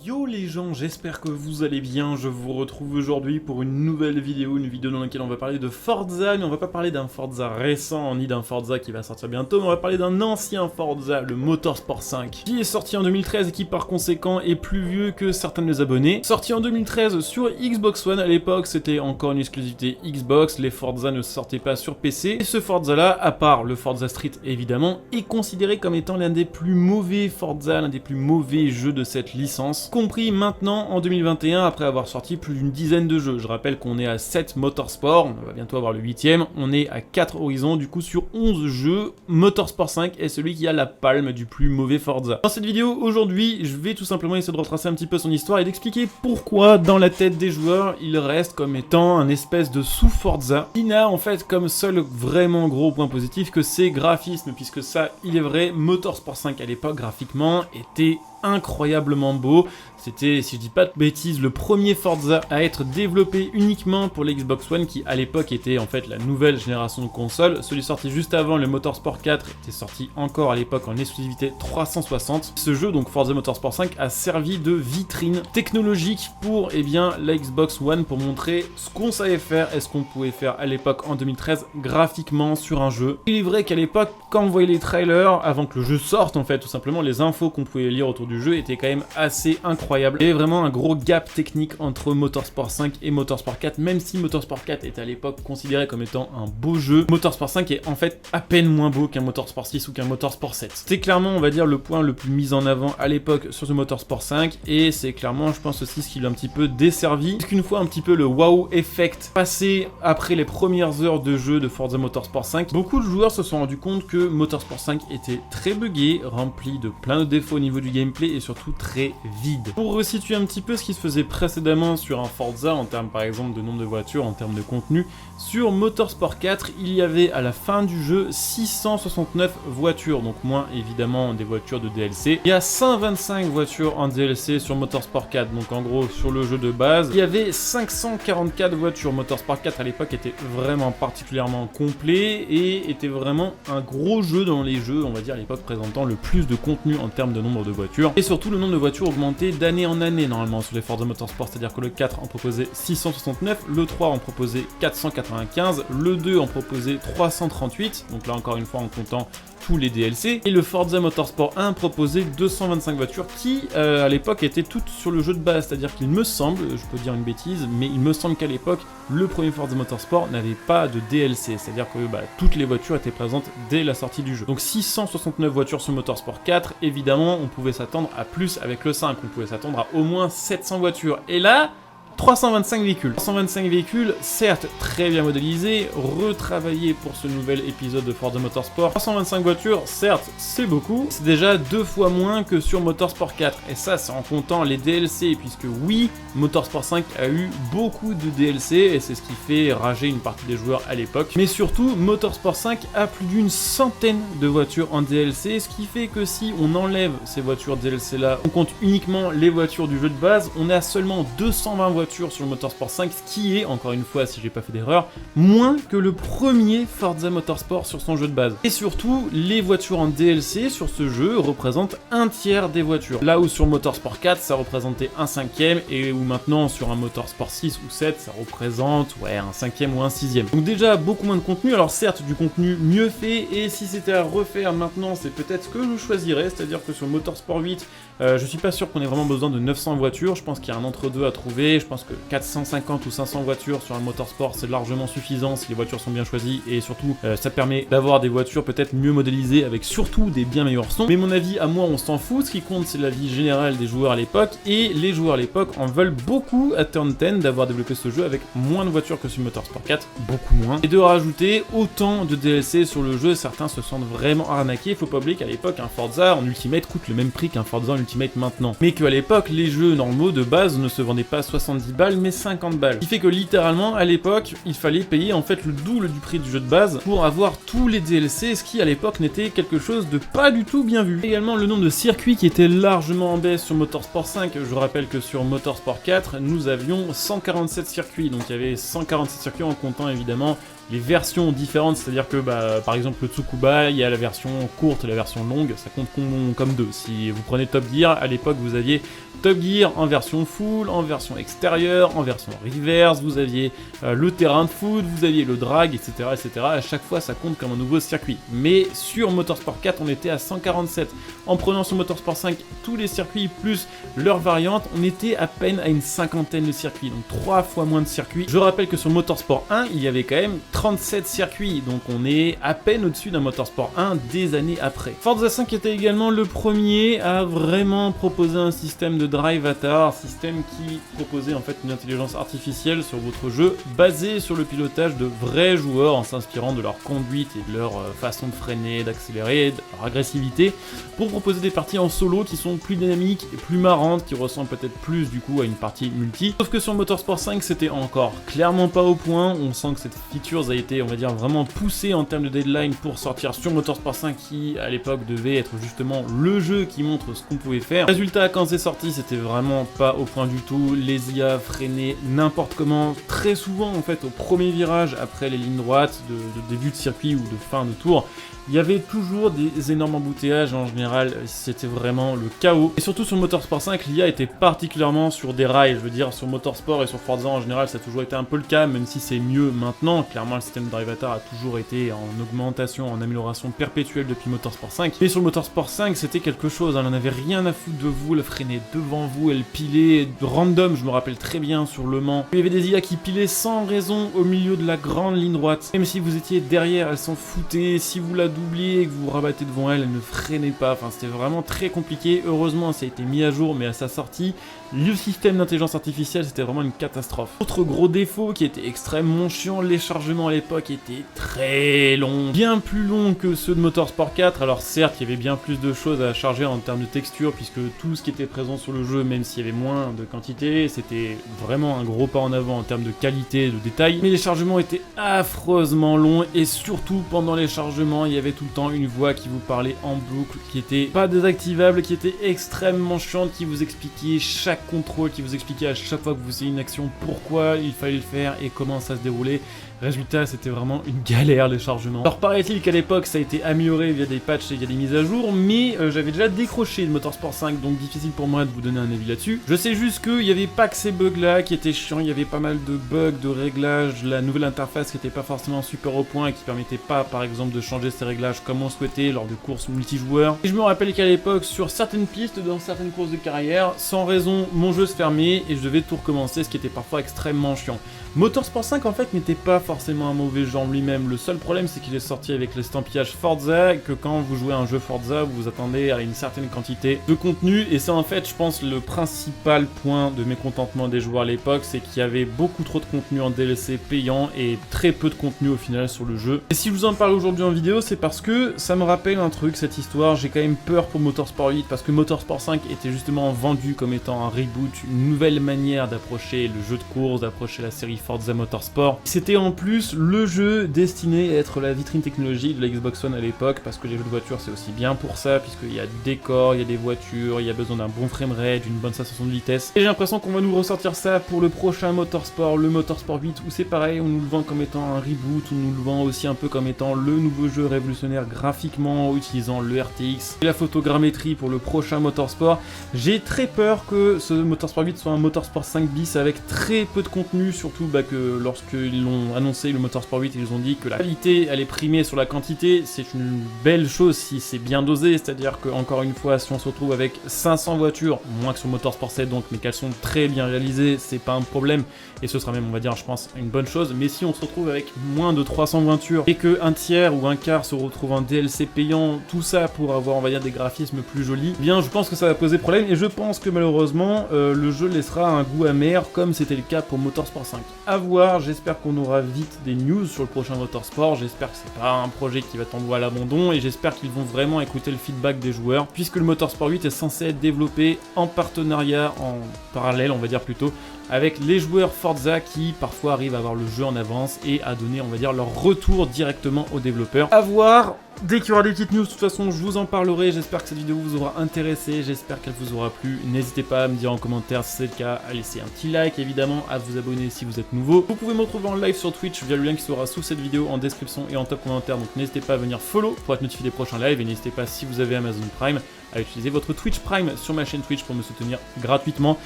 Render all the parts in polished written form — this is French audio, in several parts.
Yo les gens, j'espère que vous allez bien, je vous retrouve aujourd'hui pour une nouvelle vidéo, une vidéo dans laquelle on va parler de Forza, mais on va pas parler d'un Forza récent, ni d'un Forza qui va sortir bientôt, mais on va parler d'un ancien Forza, le Motorsport 5, qui est sorti en 2013 et qui par conséquent est plus vieux que certains de mes abonnés. Sorti en 2013 sur Xbox One, à l'époque c'était encore une exclusivité Xbox, les Forza ne sortaient pas sur PC, et ce Forza là, à part le Forza Street évidemment, est considéré comme étant l'un des plus mauvais Forza, l'un des plus mauvais jeux de cette licence, compris maintenant en 2021 après avoir sorti plus d'une dizaine de jeux. Je rappelle qu'on est à 7 Motorsport, on va bientôt avoir le 8ème, on est à 4 horizons du coup sur 11 jeux. Motorsport 5 est celui qui a la palme du plus mauvais Forza. Dans cette vidéo aujourd'hui, je vais tout simplement essayer de retracer un petit peu son histoire et d'expliquer pourquoi dans la tête des joueurs il reste comme étant un espèce de sous-Forza qui n'a en fait comme seul vraiment gros point positif que ses graphismes, puisque ça il est vrai, Motorsport 5 à l'époque graphiquement était incroyablement beau. C'était, si je dis pas de bêtises, le premier Forza à être développé uniquement pour l'Xbox One, qui à l'époque était en fait la nouvelle génération de consoles. Celui sorti juste avant, le Motorsport 4, était sorti encore à l'époque en exclusivité 360. Ce jeu, donc Forza Motorsport 5, a servi de vitrine technologique pour la Xbox One, pour montrer ce qu'on savait faire et ce qu'on pouvait faire à l'époque en 2013 graphiquement sur un jeu. Il est vrai qu'à l'époque, quand on voyait les trailers, avant que le jeu sorte en fait, tout simplement, les infos qu'on pouvait lire autour du jeu étaient quand même assez incroyables. Il y avait vraiment un gros gap technique entre Motorsport 5 et Motorsport 4, même si Motorsport 4 était à l'époque considéré comme étant un beau jeu, Motorsport 5 est en fait à peine moins beau qu'un Motorsport 6 ou qu'un Motorsport 7. C'était clairement, on va dire, le point le plus mis en avant à l'époque sur ce Motorsport 5, et c'est clairement, je pense aussi, ce qui l'a un petit peu desservi, parce qu'une fois un petit peu le wow effect passé après les premières heures de jeu de Forza Motorsport 5, beaucoup de joueurs se sont rendus compte que Motorsport 5 était très buggé, rempli de plein de défauts au niveau du gameplay et surtout très vide. Pour resituer un petit peu ce qui se faisait précédemment sur un Forza en termes par exemple de nombre de voitures, en termes de contenu, sur Motorsport 4 il y avait à la fin du jeu 669 voitures, donc moins évidemment des voitures de DLC. Il y a 125 voitures en DLC sur Motorsport 4, donc en gros sur le jeu de base il y avait 544 voitures. Motorsport 4 à l'époque était vraiment particulièrement complet et était vraiment un gros jeu dans les jeux, on va dire à l'époque, présentant le plus de contenu en termes de nombre de voitures, et surtout le nombre de voitures augmentait d'année en année normalement sur les Forza Motorsport, c'est-à-dire que le 4 en proposait 669, le 3 en proposait 495, le 2 en proposait 338, donc là encore une fois en comptant tous les DLC, et le Forza Motorsport 1 proposait 225 voitures qui à l'époque étaient toutes sur le jeu de base, c'est-à-dire qu'il me semble, je peux dire une bêtise, mais il me semble qu'à l'époque le premier Forza Motorsport n'avait pas de DLC, c'est-à-dire que toutes les voitures étaient présentes dès la sortie du jeu. Donc 669 voitures sur Motorsport 4, évidemment on pouvait s'attendre à plus avec le 5, on pouvait s'attendre à au moins 700 voitures, et là 325 véhicules. 325 véhicules, certes très bien modélisés, retravaillés pour ce nouvel épisode de Forza Motorsport. 325 voitures, certes c'est beaucoup, c'est déjà 2 fois moins que sur Motorsport 4. Et ça c'est en comptant les DLC, puisque oui, Motorsport 5 a eu beaucoup de DLC, et c'est ce qui fait rager une partie des joueurs à l'époque. Mais surtout, Motorsport 5 a plus d'une centaine de voitures en DLC, ce qui fait que si on enlève ces voitures DLC là, on compte uniquement les voitures du jeu de base, on a seulement 220 voitures sur le Motorsport 5, ce qui est, encore une fois si j'ai pas fait d'erreur, moins que le premier Forza Motorsport sur son jeu de base. Et surtout, les voitures en DLC sur ce jeu représentent un tiers des voitures. Là où sur Motorsport 4 ça représentait un cinquième, et où maintenant sur un Motorsport 6 ou 7 ça représente un cinquième ou un sixième. Donc déjà beaucoup moins de contenu, alors certes du contenu mieux fait, et si c'était à refaire maintenant c'est peut-être ce que je choisirais, c'est-à-dire que sur Motorsport 8 je suis pas sûr qu'on ait vraiment besoin de 900 voitures, je pense qu'il y a un entre-deux à trouver, je pense que 450 ou 500 voitures sur un Motorsport c'est largement suffisant si les voitures sont bien choisies, et surtout ça permet d'avoir des voitures peut-être mieux modélisées avec surtout des bien meilleurs sons. Mais mon avis à moi on s'en fout, ce qui compte c'est l'avis général des joueurs à l'époque, et les joueurs à l'époque en veulent beaucoup à Turn 10 d'avoir développé ce jeu avec moins de voitures que sur Motorsport 4, beaucoup moins, et de rajouter autant de DLC sur le jeu. Certains se sentent vraiment arnaqués, faut pas oublier qu'à l'époque un Forza en Ultimate coûte le même prix qu'un Forza en Ultimate maintenant, mais qu'à l'époque les jeux normaux de base ne se vendaient pas 70 balles mais 50 balles, ce qui fait que littéralement à l'époque il fallait payer en fait le double du prix du jeu de base pour avoir tous les DLC, ce qui à l'époque n'était quelque chose de pas du tout bien vu. Également le nombre de circuits qui était largement en baisse sur Motorsport 5, je rappelle que sur Motorsport 4 nous avions 147 circuits, donc il y avait 147 circuits en comptant évidemment les versions différentes, c'est-à-dire que par exemple le Tsukuba, il y a la version courte et la version longue, ça compte comme deux. Si vous prenez Top Gear, à l'époque vous aviez Top Gear en version full, en version extérieure, en version reverse, vous aviez le terrain de foot, vous aviez le drag, etc., etc. À chaque fois ça compte comme un nouveau circuit. Mais sur Motorsport 4 on était à 147. En prenant sur Motorsport 5 tous les circuits plus leurs variantes, on était à peine à une cinquantaine de circuits, donc 3 fois moins de circuits. Je rappelle que sur Motorsport 1 il y avait quand même 37 circuits, donc on est à peine au-dessus d'un Motorsport 1 des années après. Forza 5 était également le premier à vraiment proposer un système de Drive Avatar, système qui proposait en fait une intelligence artificielle sur votre jeu basée sur le pilotage de vrais joueurs en s'inspirant de leur conduite et de leur façon de freiner, d'accélérer, de leur agressivité, pour proposer des parties en solo qui sont plus dynamiques et plus marrantes, qui ressemblent peut-être plus du coup à une partie multi. Sauf que sur Motorsport 5 c'était encore clairement pas au point, on sent que cette feature a été on va dire vraiment poussée en termes de deadline pour sortir sur Motorsport 5 qui à l'époque devait être justement le jeu qui montre ce qu'on pouvait faire. Résultat, quand c'est sorti c'était vraiment pas au point du tout, les IA freinaient n'importe comment, très souvent en fait au premier virage après les lignes droites de début de circuit ou de fin de tour. Il y avait toujours des énormes embouteillages, en général c'était vraiment le chaos. Et surtout sur Motorsport 5, l'IA était particulièrement sur des rails, je veux dire sur Motorsport et sur Forza en général ça a toujours été un peu le cas, même si c'est mieux maintenant. Clairement le système de Drive Avatar a toujours été en augmentation, en amélioration perpétuelle depuis Motorsport 5. Mais sur le Motorsport 5 c'était quelque chose, elle en avait rien à foutre de vous, elle freinait devant vous, elle pilait random, je me rappelle très bien sur Le Mans. Il y avait des IA qui pilaient sans raison au milieu de la grande ligne droite. Même si vous étiez derrière, elles s'en foutaient, si vous la doubliez et que vous vous rabattez devant elle, elle ne freinait pas, enfin c'était vraiment très compliqué. Heureusement ça a été mis à jour, mais à sa sortie, le système d'intelligence artificielle c'était vraiment une catastrophe. Autre gros défaut qui était extrêmement chiant, les chargements à l'époque étaient très longs, bien plus longs que ceux de Motorsport 4. Alors certes il y avait bien plus de choses à charger en termes de texture, puisque tout ce qui était présent sur le jeu, même s'il y avait moins de quantité, c'était vraiment un gros pas en avant en termes de qualité et de détail. Mais les chargements étaient affreusement longs, et surtout pendant les chargements il y avait tout le temps une voix qui vous parlait en boucle, qui était pas désactivable, qui était extrêmement chiante, qui vous expliquait chaque contrôle, qui vous expliquait à chaque fois que vous faisiez une action pourquoi il fallait le faire et comment ça se déroulait. Résultat, c'était vraiment une galère les chargements. Alors paraît-il qu'à l'époque ça a été amélioré via des patchs et via des mises à jour, mais j'avais déjà décroché de Motorsport 5, donc difficile pour moi de vous donner un avis là-dessus. Je sais juste qu'il n'y avait pas que ces bugs là qui étaient chiants, il y avait pas mal de bugs, de réglages, la nouvelle interface qui n'était pas forcément super au point et qui permettait pas par exemple de changer ces réglages comme on souhaitait lors de courses multijoueurs. Et je me rappelle qu'à l'époque, sur certaines pistes, dans certaines courses de carrière, sans raison, mon jeu se fermait et je devais tout recommencer, ce qui était parfois extrêmement chiant. Motorsport 5 en fait n'était pas forcément un mauvais jeu en lui-même, le seul problème c'est qu'il est sorti avec l'estampillage Forza, que quand vous jouez à un jeu Forza vous vous attendez à une certaine quantité de contenu, et c'est en fait je pense le principal point de mécontentement des joueurs à l'époque, c'est qu'il y avait beaucoup trop de contenu en DLC payant et très peu de contenu au final sur le jeu. Et si je vous en parle aujourd'hui en vidéo, c'est parce que ça me rappelle un truc, cette histoire, j'ai quand même peur pour Motorsport 8, parce que Motorsport 5 était justement vendu comme étant un reboot, une nouvelle manière d'approcher le jeu de course, d'approcher la série Forza Motorsport. C'était en plus le jeu destiné à être la vitrine technologique de la Xbox One à l'époque, parce que les jeux de voiture c'est aussi bien pour ça, puisqu'il y a du décor, il y a des voitures, il y a besoin d'un bon framerate, d'une bonne sensation de vitesse. Et j'ai l'impression qu'on va nous ressortir ça pour le prochain Motorsport, le Motorsport 8, où c'est pareil, on nous le vend comme étant un reboot, on nous le vend aussi un peu comme étant le nouveau jeu révolutionnaire graphiquement, utilisant le RTX et la photogrammétrie pour le prochain Motorsport. J'ai très peur que ce Motorsport 8 soit un Motorsport 5 bis avec très peu de contenu, surtout que lorsqu'ils l'ont annoncé le Motorsport 8, ils ont dit que la qualité allait primer sur la quantité. C'est une belle chose si c'est bien dosé, c'est-à-dire que encore une fois, si on se retrouve avec 500 voitures, moins que sur Motorsport 7 donc, mais qu'elles sont très bien réalisées, c'est pas un problème, et ce sera même, on va dire, je pense, une bonne chose. Mais si on se retrouve avec moins de 300 voitures et que un tiers ou un quart se retrouve en DLC payant, tout ça pour avoir, on va dire, des graphismes plus jolis, eh bien je pense que ça va poser problème, et je pense que malheureusement le jeu laissera un goût amer comme c'était le cas pour Motorsport 5. À voir, j'espère qu'on aura vite des news sur le prochain Motorsport, j'espère que c'est pas un projet qui va tomber à l'abandon, et j'espère qu'ils vont vraiment écouter le feedback des joueurs, puisque le Motorsport 8 est censé être développé en partenariat, en parallèle on va dire plutôt, avec les joueurs Forza qui parfois arrivent à avoir le jeu en avance et à donner, on va dire, leur retour directement aux développeurs. À voir, Dès qu'il y aura des petites news, de toute façon, je vous en parlerai. J'espère que cette vidéo vous aura intéressé, j'espère qu'elle vous aura plu. N'hésitez pas à me dire en commentaire si c'est le cas, à laisser un petit like, évidemment, à vous abonner si vous êtes nouveau. Vous pouvez me retrouver en live sur Twitch via le lien qui sera sous cette vidéo, en description et en top commentaire. Donc n'hésitez pas à venir follow pour être notifié des prochains lives. Et n'hésitez pas, si vous avez Amazon Prime, à utiliser votre Twitch Prime sur ma chaîne Twitch pour me soutenir gratuitement.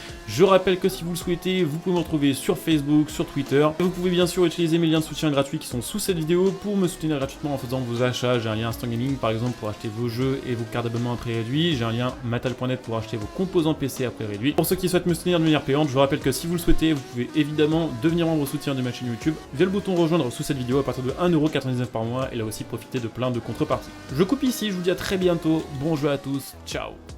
Je rappelle que si vous le souhaitez, vous pouvez me retrouver sur Facebook, sur Twitter. Vous pouvez bien sûr utiliser mes liens de soutien gratuits qui sont sous cette vidéo pour me soutenir gratuitement en faisant vos achats. J'ai un lien Instant Gaming par exemple pour acheter vos jeux et vos cartes d'abonnement à prix réduit. J'ai un lien matal.net pour acheter vos composants PC à prix réduit. Pour ceux qui souhaitent me soutenir de manière payante, je vous rappelle que si vous le souhaitez, vous pouvez évidemment devenir membre soutien de ma chaîne YouTube via le bouton rejoindre sous cette vidéo à partir de 1,99€ par mois et là aussi profiter de plein de contreparties. Je coupe ici, je vous dis à très bientôt, bon jeu à tous, ciao.